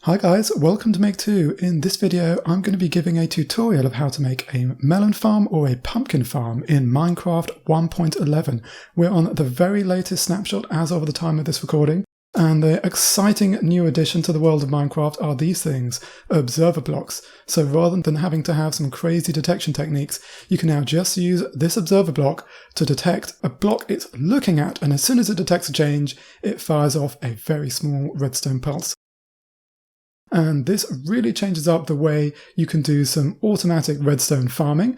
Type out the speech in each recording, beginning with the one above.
Hi guys, welcome to Make 2. In this video, I'm going to be giving a tutorial of how to make a melon farm or a pumpkin farm in Minecraft 1.11. We're on the very latest snapshot as of the time of this recording, and the exciting new addition to the world of Minecraft are these things, observer blocks. So rather than having to have some crazy detection techniques, you can now just use this observer block to detect a block it's looking at, and as soon as it detects a change, it fires off a very small redstone pulse. And this really changes up the way you can do some automatic redstone farming.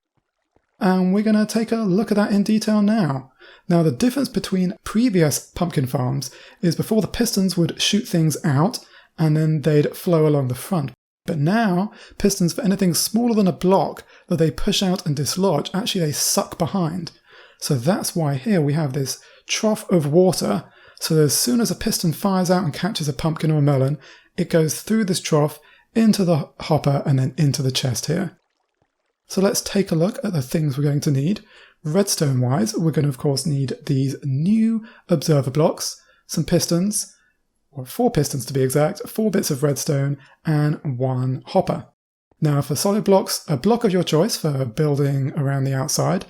And we're going to take a look at that in detail now. Now, the difference between previous pumpkin farms is before the pistons would shoot things out and then they'd flow along the front. But now, pistons for anything smaller than a block that they push out and dislodge, actually they suck behind. So that's why here we have this trough of water. So as soon as a piston fires out and catches a pumpkin or a melon, it goes through this trough into the hopper and then into the chest here. So let's take a look at the things we're going to need. Redstone wise, we're going to of course need these new observer blocks, some pistons, or 4 pistons to be exact, 4 bits of redstone and 1 hopper. Now for solid blocks, a block of your choice for building around the outside,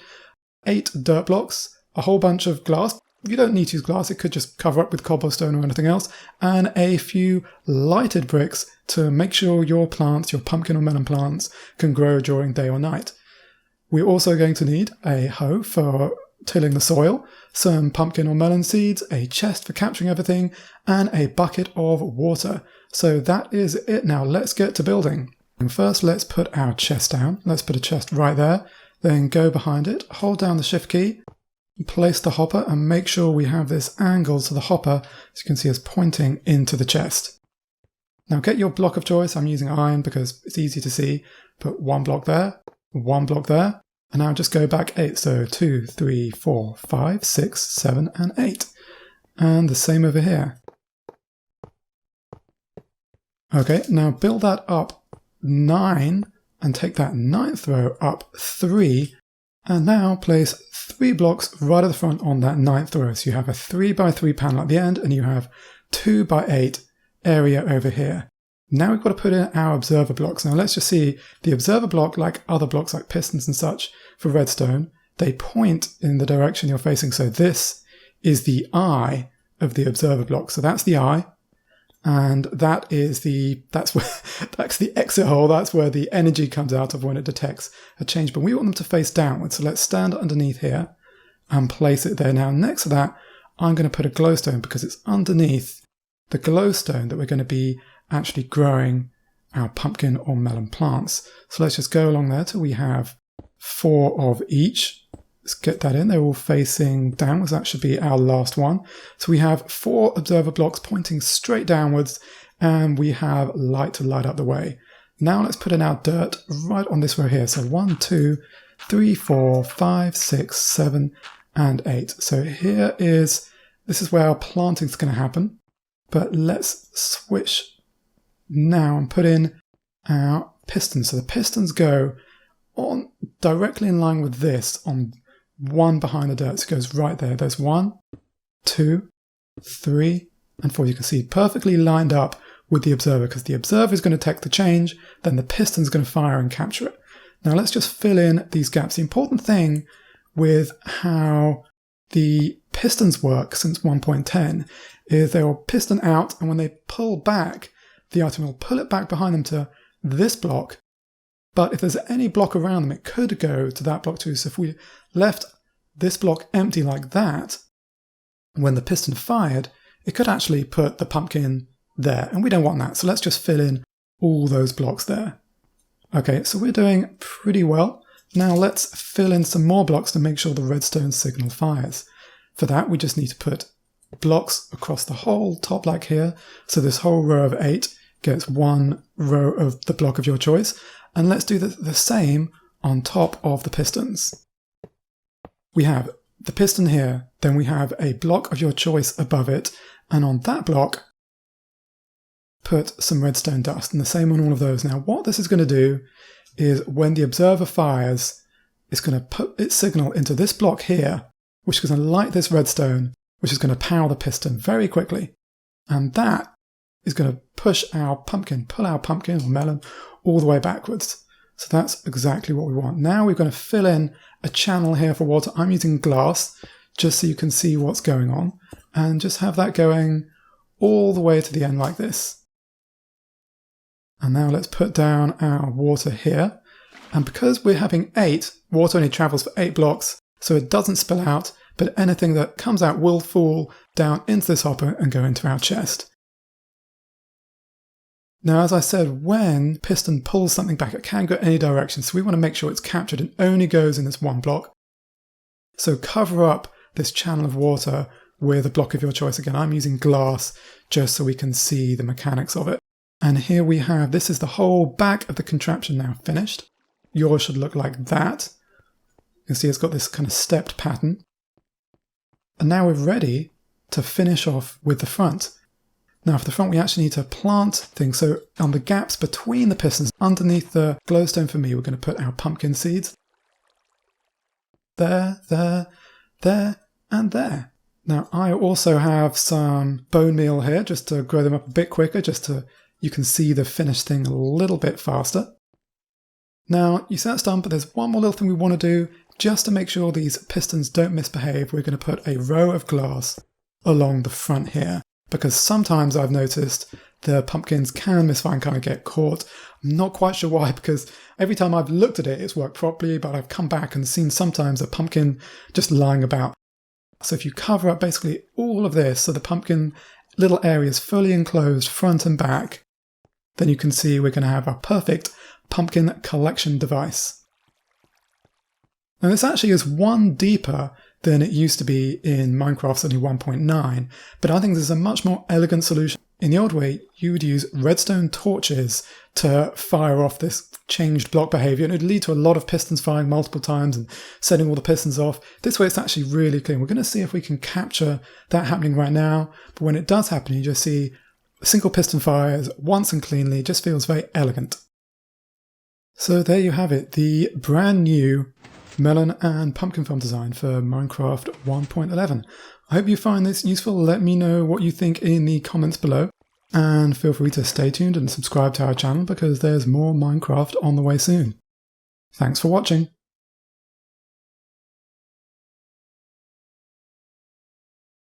8 dirt blocks, a whole bunch of glass. You don't need to use glass, it could just cover up with cobblestone or anything else, and a few lighted bricks to make sure your plants, your pumpkin or melon plants, can grow during day or night. We're also going to need a hoe for tilling the soil, some pumpkin or melon seeds, a chest for capturing everything, and a bucket of water. So that is it now, let's get to building. And first let's put our chest down, let's put a chest right there, then go behind it, hold down the shift key, place the hopper and make sure we have this angle so the hopper, as you can see, is pointing into the chest. Now get your block of choice. I'm using iron because it's easy to see. Put 1 block there, 1 block there, and now just go back 8. So 2, 3, 4, 5, 6, 7, and 8. And the same over here. Okay, now build that up 9 and take that 9th row up 3. And now place 3 blocks right at the front on that 9th row. So you have a 3x3 panel at the end and you have 2x8 area over here. Now we've got to put in our observer blocks. Now let's just see the observer block, like other blocks like pistons and such for redstone, they point in the direction you're facing. So this is the eye of the observer block. So that's the eye. And that's the exit hole. That's where the energy comes out of when it detects a change. But we want them to face downwards. So let's stand underneath here and place it there. Now, next to that, I'm going to put a glowstone because it's underneath the glowstone that we're going to be actually growing our pumpkin or melon plants. So let's just go along there till we have 4 of each. Let's get that in. They're all facing downwards. That should be our last one. So we have 4 observer blocks pointing straight downwards, and we have light to light up the way. Now let's put in our dirt right on this row here. So 1, 2, 3, 4, 5, 6, 7, and 8. So this is where our planting is going to happen. But let's switch now and put in our pistons. So the pistons go on directly in line with this on 1 behind the dirt, so it goes right there. There's 1, 2, 3, and 4. You can see perfectly lined up with the observer because the observer is going to detect the change, then the piston is going to fire and capture it. Now let's just fill in these gaps. The important thing with how the pistons work since 1.10 is they will piston out, and when they pull back, the item will pull it back behind them to this block. But if there's any block around them, it could go to that block too. So if we left this block empty like that, when the piston fired, it could actually put the pumpkin there. And we don't want that. So let's just fill in all those blocks there. Okay, so we're doing pretty well. Now let's fill in some more blocks to make sure the redstone signal fires. For that, we just need to put blocks across the whole top like here. So this whole row of 8 gets 1 row of the block of your choice. And let's do the same on top of the pistons. We have the piston here, then we have a block of your choice above it, and on that block, put some redstone dust, and the same on all of those. Now, what this is going to do is when the observer fires, it's going to put its signal into this block here, which is going to light this redstone, which is going to power the piston very quickly. And that is going to pull our pumpkin or melon all the way backwards. So that's exactly what we want. Now we're going to fill in a channel here for water. I'm using glass just so you can see what's going on, and just have that going all the way to the end like this. And now let's put down our water here. And because we're having 8, water only travels for 8 blocks, so it doesn't spill out, but anything that comes out will fall down into this hopper and go into our chest. Now, as I said, when piston pulls something back, it can go any direction, so we want to make sure it's captured and only goes in this one block. So cover up this channel of water with a block of your choice. Again, I'm using glass just so we can see the mechanics of it. And here we have, this is the whole back of the contraption now finished. Yours should look like that. You can see it's got this kind of stepped pattern. And now we're ready to finish off with the front. Now for the front we actually need to plant things. So on the gaps between the pistons, underneath the glowstone for me, we're going to put our pumpkin seeds. There, there, there, and there. Now I also have some bone meal here just to grow them up a bit quicker, just to you can see the finished thing a little bit faster. Now you see that's done, but there's one more little thing we want to do just to make sure these pistons don't misbehave. We're going to put a row of glass along the front here, because sometimes I've noticed the pumpkins can misfire and kind of get caught. I'm not quite sure why, because every time I've looked at it, it's worked properly, but I've come back and seen sometimes a pumpkin just lying about. So if you cover up basically all of this, so the pumpkin little area is fully enclosed front and back, then you can see we're going to have a perfect pumpkin collection device. Now this actually is one deeper than it used to be in Minecraft's only 1.9, but I think this is a much more elegant solution. In the old way, you would use redstone torches to fire off this changed block behavior, and it would lead to a lot of pistons firing multiple times and setting all the pistons off. This way it's actually really clean. We're going to see if we can capture that happening right now, but when it does happen, you just see single piston fires once and cleanly. It just feels very elegant. So there you have it, the brand new melon and pumpkin farm design for Minecraft 1.11. I hope you find this useful. Let me know what you think in the comments below, and feel free to stay tuned and subscribe to our channel because there's more Minecraft on the way soon. Thanks for watching.